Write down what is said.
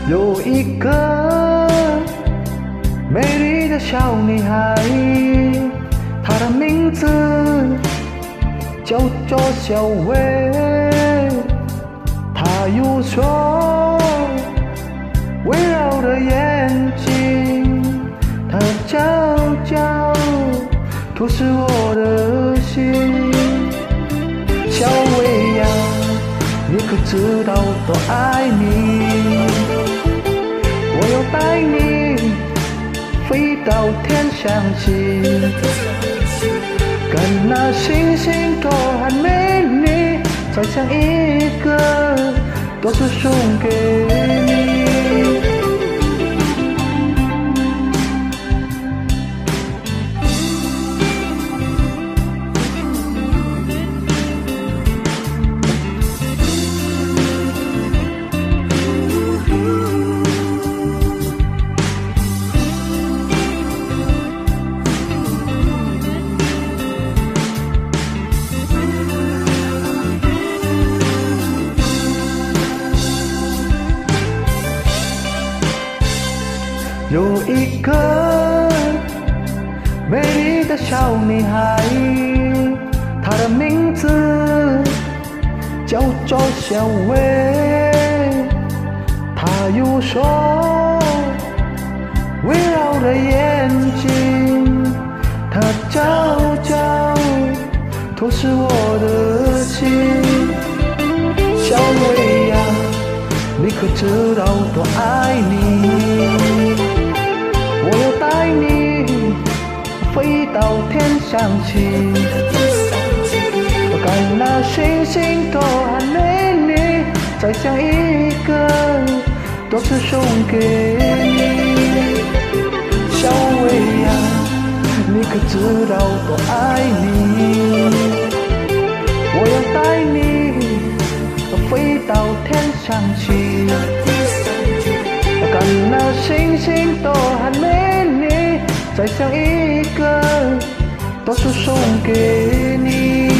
有一个美丽的小女孩，她的名字叫做小薇。她有双围绕的眼睛，她悄悄吐湿我的心。小薇呀，你可知道多爱你？我要带你飞到天上去，看那星星多很美丽，再想一个都是送给你。有一个美丽的小女孩，她的名字叫做小薇。她有双围绕的眼睛，她悄悄透视我的心。小薇呀，你可知道多爱你？我要带你飞到天上去，我看那星星多很美丽，再想一个都是送给你。小薇呀，你可知道多爱你？我要带你飞到天上去，我看那星星多很美丽，再想一个都是送给你。